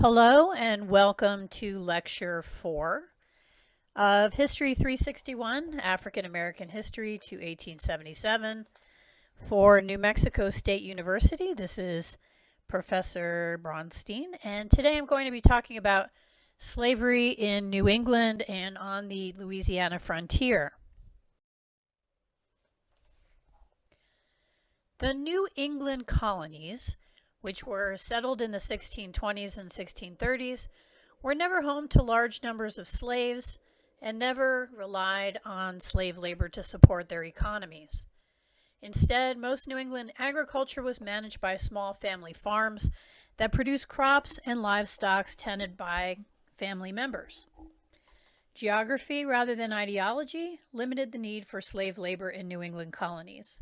Hello and welcome to Lecture 4 of History 361, African American History to 1877 for New Mexico State University. This is Professor Bronstein, and today I'm going to be talking about slavery in New England and on the Louisiana frontier. The New England colonies, which were settled in the 1620s and 1630s, were never home to large numbers of slaves and never relied on slave labor to support their economies. Instead, most New England agriculture was managed by small family farms that produced crops and livestock tended by family members. Geography, rather than ideology, limited the need for slave labor in New England colonies.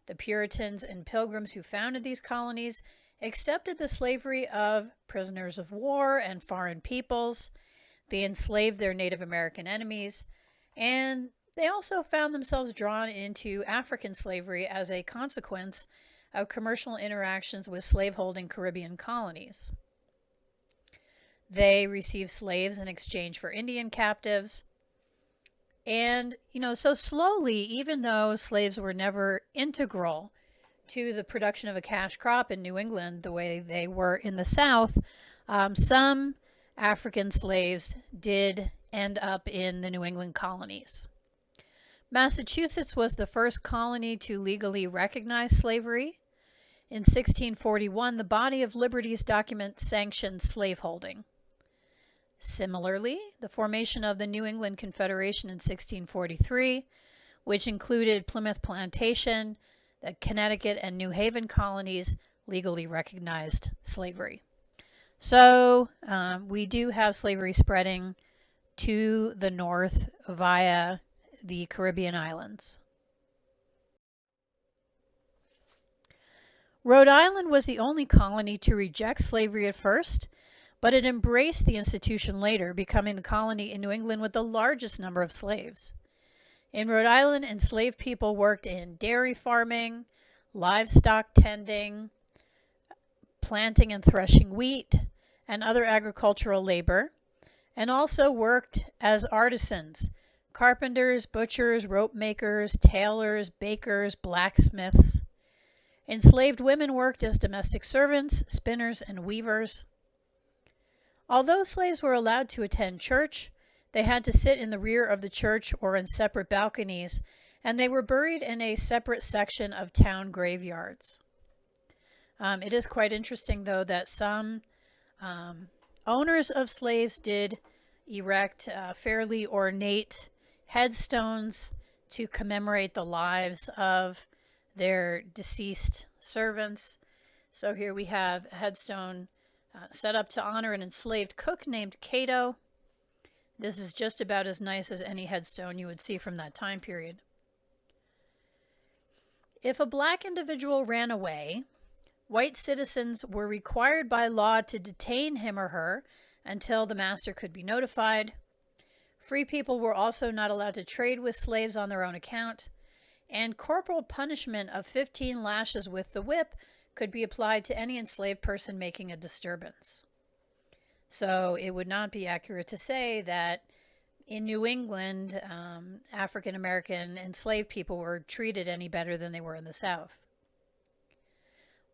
The Puritans and Pilgrims who founded these colonies accepted the slavery of prisoners of war and foreign peoples. They enslaved their Native American enemies, and they also found themselves drawn into African slavery as a consequence of commercial interactions with slaveholding Caribbean colonies. They received slaves in exchange for Indian captives. And, so slowly, even though slaves were never integral to the production of a cash crop in New England the way they were in the South, some African slaves did end up in the New England colonies. Massachusetts was the first colony to legally recognize slavery. In 1641, the Body of Liberties document sanctioned slaveholding. Similarly, the formation of the New England Confederation in 1643, which included Plymouth Plantation, the Connecticut and New Haven colonies, legally recognized slavery. So we do have slavery spreading to the north via the Caribbean islands. Rhode Island was the only colony to reject slavery at first, but it embraced the institution later, becoming the colony in New England with the largest number of slaves. In Rhode Island, enslaved people worked in dairy farming, livestock tending, planting and threshing wheat, and other agricultural labor, and also worked as artisans, carpenters, butchers, rope makers, tailors, bakers, blacksmiths. Enslaved women worked as domestic servants, spinners, and weavers. Although slaves were allowed to attend church, they had to sit in the rear of the church or in separate balconies, and they were buried in a separate section of town graveyards. It is quite interesting, though, that some owners of slaves did erect fairly ornate headstones to commemorate the lives of their deceased servants. So here we have a headstone set up to honor an enslaved cook named Cato. This is just about as nice as any headstone you would see from that time period. If a black individual ran away, white citizens were required by law to detain him or her until the master could be notified. Free people were also not allowed to trade with slaves on their own account, and corporal punishment of 15 lashes with the whip could be applied to any enslaved person making a disturbance. So it would not be accurate to say that in New England, African American enslaved people were treated any better than they were in the South.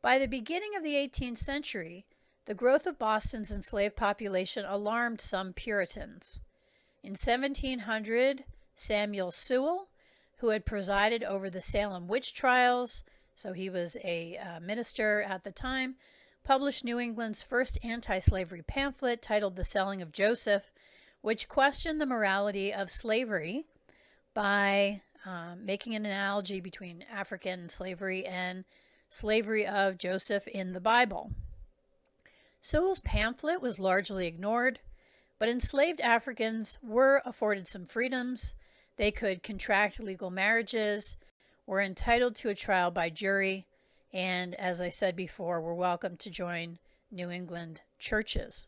By the beginning of the 18th century, the growth of Boston's enslaved population alarmed some Puritans. In 1700, Samuel Sewall, who had presided over the Salem witch trials, so he was a minister at the time, published New England's first anti-slavery pamphlet titled The Selling of Joseph, which questioned the morality of slavery by making an analogy between African slavery and slavery of Joseph in the Bible. Sewall's pamphlet was largely ignored, but enslaved Africans were afforded some freedoms. They could contract legal marriages, were entitled to a trial by jury, and, as I said before, were welcome to join New England churches.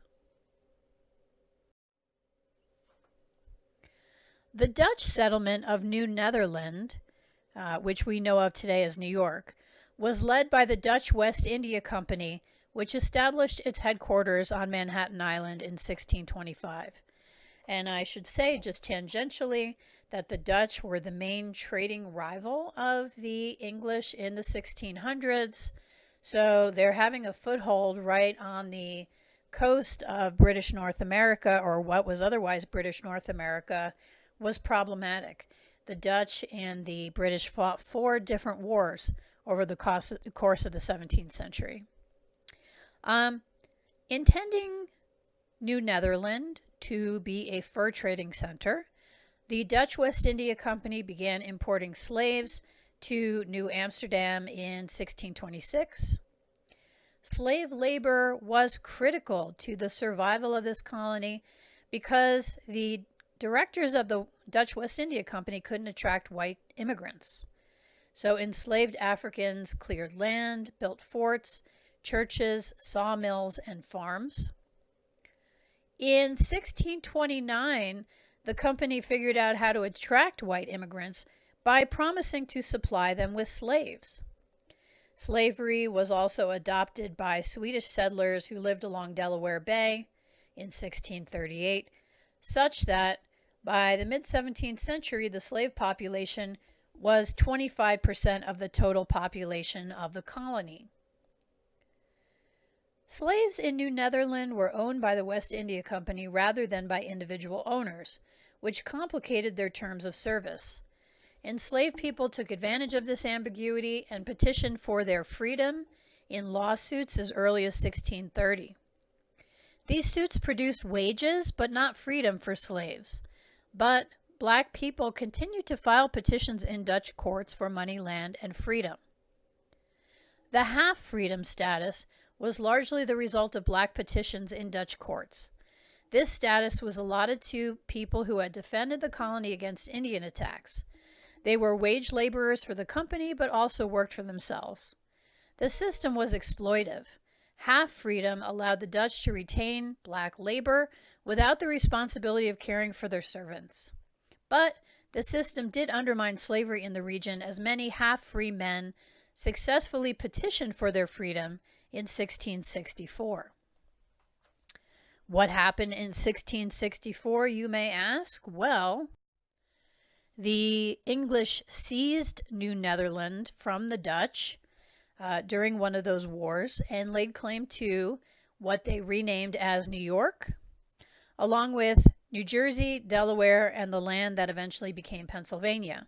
The Dutch settlement of New Netherland, which we know of today as New York, was led by the Dutch West India Company which established its headquarters on Manhattan Island in 1625. And I should say, just tangentially, that the Dutch were the main trading rival of the English in the 1600s. So they're having a foothold right on the coast of British North America, or what was otherwise British North America, was problematic. The Dutch and the British fought 4 different wars over the course of the 17th century. Intending New Netherland to be a fur trading center, the Dutch West India Company began importing slaves to New Amsterdam in 1626. Slave labor was critical to the survival of this colony because the directors of the Dutch West India Company couldn't attract white immigrants. So enslaved Africans cleared land, built forts, churches, sawmills, and farms. In 1629, the company figured out how to attract white immigrants by promising to supply them with slaves. Slavery was also adopted by Swedish settlers who lived along Delaware Bay in 1638, such that by the mid-17th century, the slave population was 25% of the total population of the colony. Slaves in New Netherland were owned by the West India Company rather than by individual owners, which complicated their terms of service. Enslaved people took advantage of this ambiguity and petitioned for their freedom in lawsuits as early as 1630. These suits produced wages but not freedom for slaves. But black people continued to file petitions in Dutch courts for money, land, and freedom. The half-freedom status was largely the result of black petitions in Dutch courts. This status was allotted to people who had defended the colony against Indian attacks. They were wage laborers for the company, but also worked for themselves. The system was exploitive. Half-freedom allowed the Dutch to retain black labor without the responsibility of caring for their servants. But the system did undermine slavery in the region, as many half-free men successfully petitioned for their freedom in 1664. What happened in 1664, you may ask? Well, the English seized New Netherland from the Dutch during one of those wars and laid claim to what they renamed as New York, along with New Jersey, Delaware, and the land that eventually became Pennsylvania.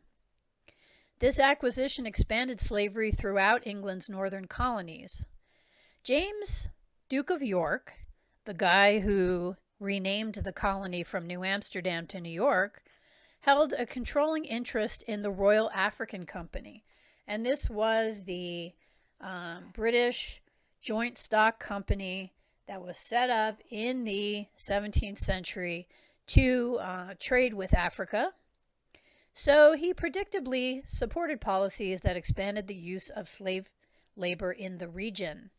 This acquisition expanded slavery throughout England's northern colonies. James, Duke of York, the guy who renamed the colony from New Amsterdam to New York, held a controlling interest in the Royal African Company. And this was the British joint stock company that was set up in the 17th century to trade with Africa. So he predictably supported policies that expanded the use of slave labor in the region.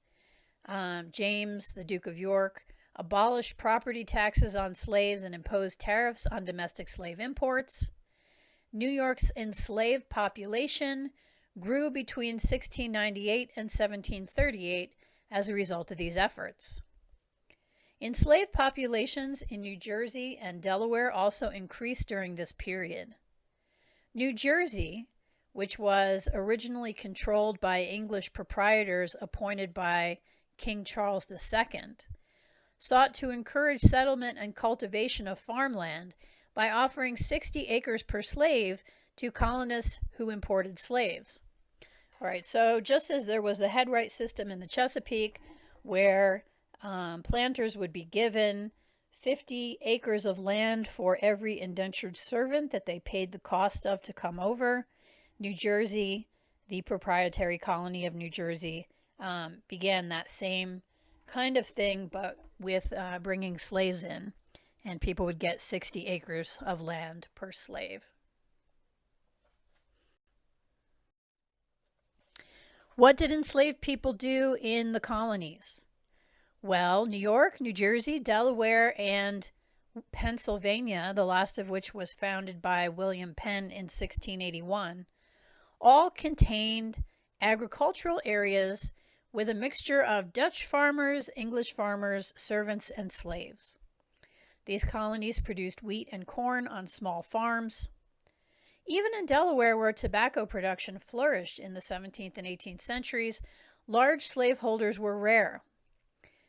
James, the Duke of York, abolished property taxes on slaves and imposed tariffs on domestic slave imports. New York's enslaved population grew between 1698 and 1738 as a result of these efforts. Enslaved populations in New Jersey and Delaware also increased during this period. New Jersey, which was originally controlled by English proprietors appointed by King Charles II, sought to encourage settlement and cultivation of farmland by offering 60 acres per slave to colonists who imported slaves. All right, so just as there was the headright system in the Chesapeake, where planters would be given 50 acres of land for every indentured servant that they paid the cost of to come over, New Jersey, the proprietary colony of New Jersey, began that same kind of thing, but with bringing slaves in, and people would get 60 acres of land per slave. What did enslaved people do in the colonies? Well, New York, New Jersey, Delaware, and Pennsylvania, the last of which was founded by William Penn in 1681, all contained agricultural areas with a mixture of Dutch farmers, English farmers, servants, and slaves. These colonies produced wheat and corn on small farms. Even in Delaware, where tobacco production flourished in the 17th and 18th centuries, large slaveholders were rare.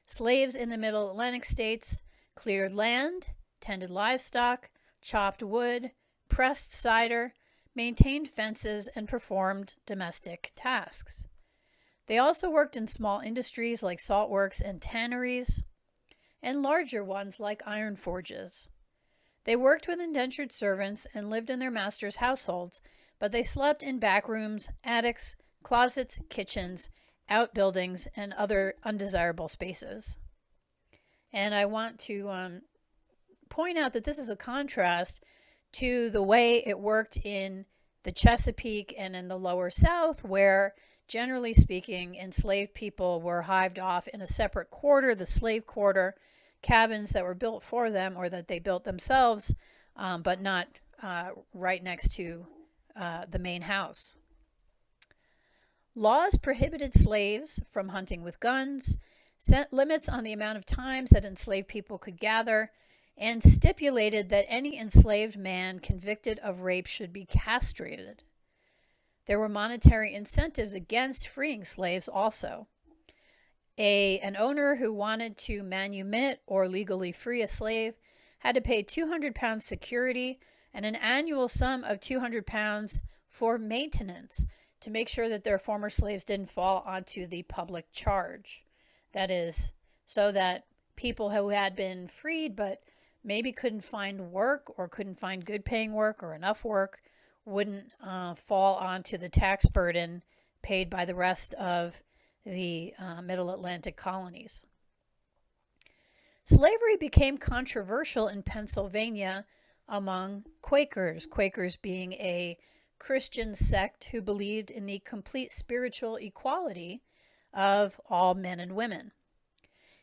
Slaves in the Middle Atlantic states cleared land, tended livestock, chopped wood, pressed cider, maintained fences, and performed domestic tasks. They also worked in small industries like salt works and tanneries, and larger ones like iron forges. They worked with indentured servants and lived in their masters' households, but they slept in back rooms, attics, closets, kitchens, outbuildings, and other undesirable spaces. And I want to point out that this is a contrast to the way it worked in the Chesapeake and in the lower South, where, generally speaking, enslaved people were hived off in a separate quarter, the slave quarter, cabins that were built for them or that they built themselves, but not right next to the main house. Laws prohibited slaves from hunting with guns, set limits on the amount of times that enslaved people could gather, and stipulated that any enslaved man convicted of rape should be castrated. There were monetary incentives against freeing slaves also. An owner who wanted to manumit or legally free a slave had to pay 200 pounds security and an annual sum of 200 pounds for maintenance to make sure that their former slaves didn't fall onto the public charge. That is, so that people who had been freed but maybe couldn't find work or couldn't find good paying work or enough work wouldn't fall onto the tax burden paid by the rest of the Middle Atlantic colonies. Slavery became controversial in Pennsylvania among Quakers, Quakers being a Christian sect who believed in the complete spiritual equality of all men and women.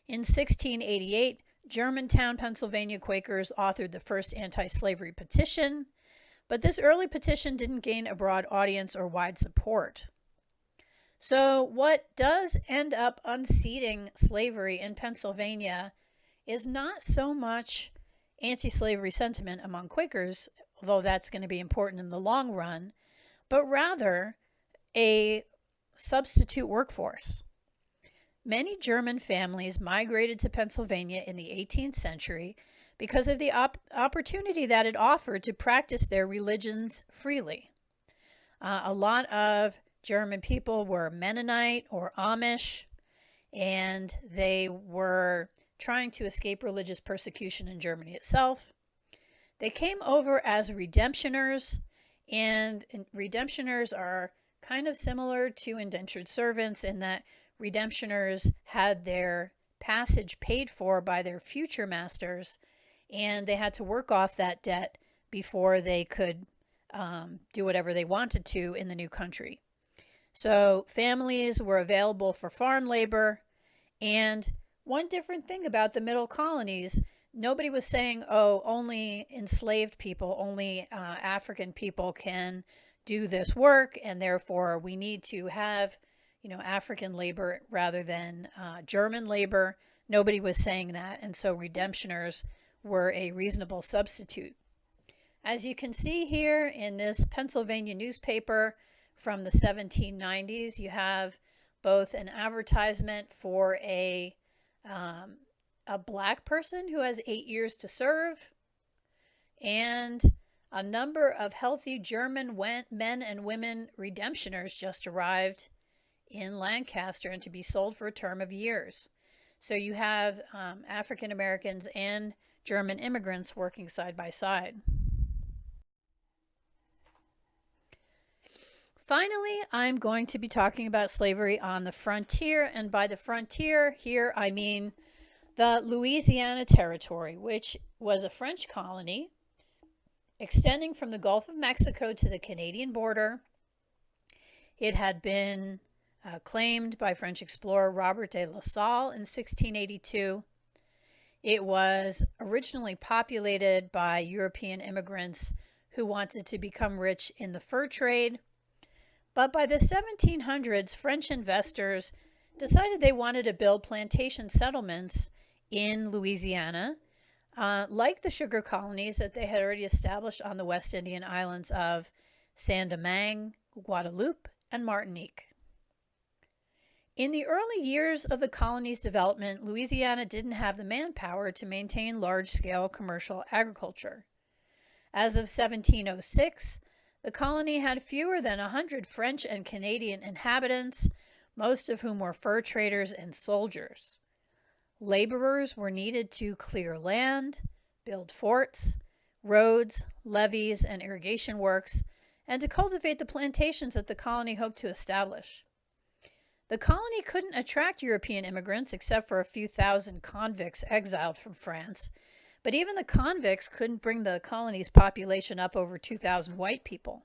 In 1688, Germantown, Pennsylvania Quakers authored the first anti-slavery petition, but this early petition didn't gain a broad audience or wide support. So what does end up unseating slavery in Pennsylvania is not so much anti-slavery sentiment among Quakers, although that's going to be important in the long run, but rather a substitute workforce. Many German families migrated to Pennsylvania in the 18th century because of the opportunity that it offered to practice their religions freely. A lot of German people were Mennonite or Amish, and they were trying to escape religious persecution in Germany itself. They came over as redemptioners, and redemptioners are kind of similar to indentured servants in that redemptioners had their passage paid for by their future masters, and they had to work off that debt before they could do whatever they wanted to in the new country. So families were available for farm labor, and one different thing about the middle colonies, nobody was saying, oh, only enslaved people, only African people can do this work, and therefore we need to have, African labor rather than German labor. Nobody was saying that, and so redemptioners were a reasonable substitute. As you can see here in this Pennsylvania newspaper from the 1790s, you have both an advertisement for a black person who has 8 years to serve, and a number of healthy German men and women redemptioners just arrived in Lancaster and to be sold for a term of years. So you have African Americans and German immigrants working side by side. Finally, I'm going to be talking about slavery on the frontier, and by the frontier here I mean the Louisiana Territory, which was a French colony extending from the Gulf of Mexico to the Canadian border. It had been claimed by French explorer Robert de La Salle in 1682. It was originally populated by European immigrants who wanted to become rich in the fur trade. But by the 1700s, French investors decided they wanted to build plantation settlements in Louisiana, like the sugar colonies that they had already established on the West Indian islands of Saint-Domingue, Guadeloupe, and Martinique. In the early years of the colony's development, Louisiana didn't have the manpower to maintain large-scale commercial agriculture. As of 1706, the colony had fewer than 100 French and Canadian inhabitants, most of whom were fur traders and soldiers. Laborers were needed to clear land, build forts, roads, levees, and irrigation works, and to cultivate the plantations that the colony hoped to establish. The colony couldn't attract European immigrants except for a few thousand convicts exiled from France, but even the convicts couldn't bring the colony's population up over 2,000 white people.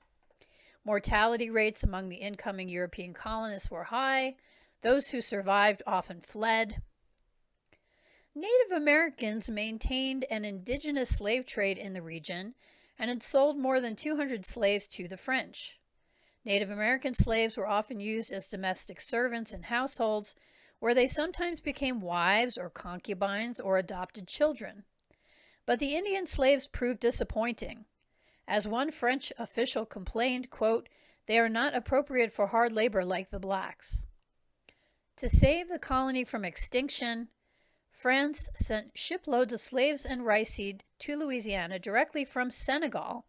Mortality rates among the incoming European colonists were high. Those who survived often fled. Native Americans maintained an indigenous slave trade in the region and had sold more than 200 slaves to the French. Native American slaves were often used as domestic servants in households, where they sometimes became wives or concubines or adopted children. But the Indian slaves proved disappointing. As one French official complained, quote, "They are not appropriate for hard labor like the blacks." To save the colony from extinction, France sent shiploads of slaves and rice seed to Louisiana directly from Senegal,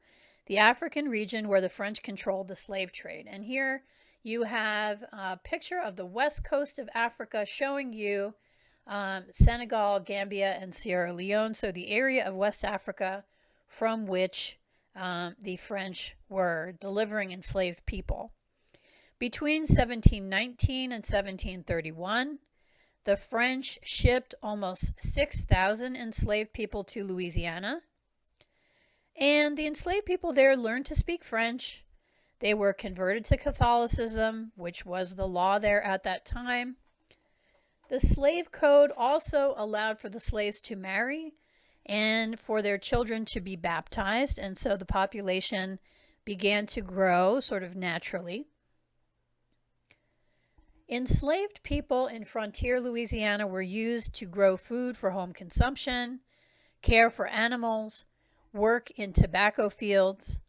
the African region where the French controlled the slave trade. And here you have a picture of the west coast of Africa showing you Senegal, Gambia, and Sierra Leone, so the area of West Africa from which the French were delivering enslaved people. Between 1719 and 1731, the French shipped almost 6,000 enslaved people to Louisiana, and the enslaved people there learned to speak French. They were converted to Catholicism, which was the law there at that time. The slave code also allowed for the slaves to marry and for their children to be baptized, and so the population began to grow sort of naturally. Enslaved people in frontier Louisiana were used to grow food for home consumption, care for animals, work in tobacco fields,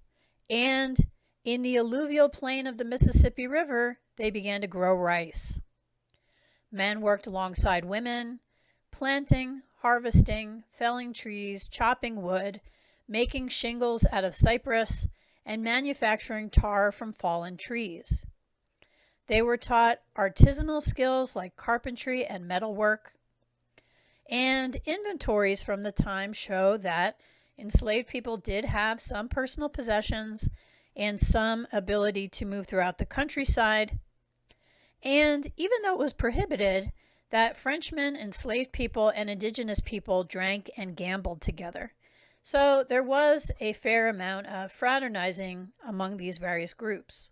and in the alluvial plain of the Mississippi River, they began to grow rice. Men worked alongside women, planting, harvesting, felling trees, chopping wood, making shingles out of cypress, and manufacturing tar from fallen trees. They were taught artisanal skills like carpentry and metalwork, and inventories from the time show that enslaved people did have some personal possessions and some ability to move throughout the countryside. And even though it was prohibited, that Frenchmen, enslaved people, and indigenous people drank and gambled together. So there was a fair amount of fraternizing among these various groups.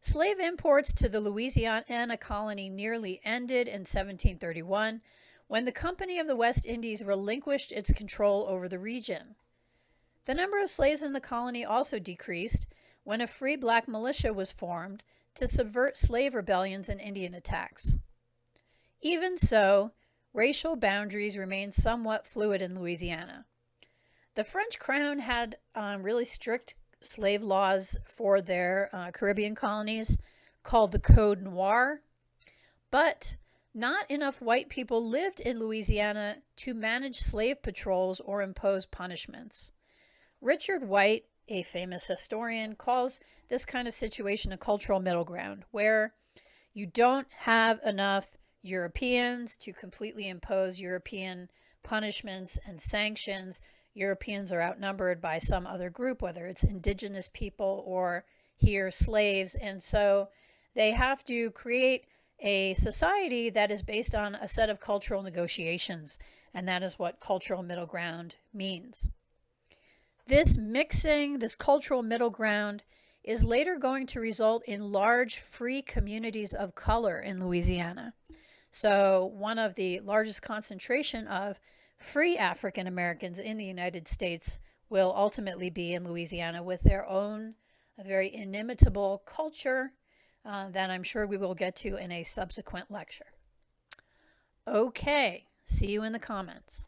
Slave imports to the Louisiana colony nearly ended in 1731, when the Company of the West Indies relinquished its control over the region. The number of slaves in the colony also decreased when a free black militia was formed to subvert slave rebellions and Indian attacks. Even so, racial boundaries remained somewhat fluid in Louisiana. The French crown had really strict slave laws for their Caribbean colonies called the Code Noir, but not enough white people lived in Louisiana to manage slave patrols or impose punishments. Richard White, a famous historian, calls this kind of situation a cultural middle ground, where you don't have enough Europeans to completely impose European punishments and sanctions. Europeans are outnumbered by some other group, whether it's indigenous people or here slaves, and so they have to create a society that is based on a set of cultural negotiations, and that is what cultural middle ground means. This mixing, this cultural middle ground, is later going to result in large free communities of color in Louisiana. So one of the largest concentration of free African Americans in the United States will ultimately be in Louisiana, with their own very inimitable culture, that I'm sure we will get to in a subsequent lecture. Okay, see you in the comments.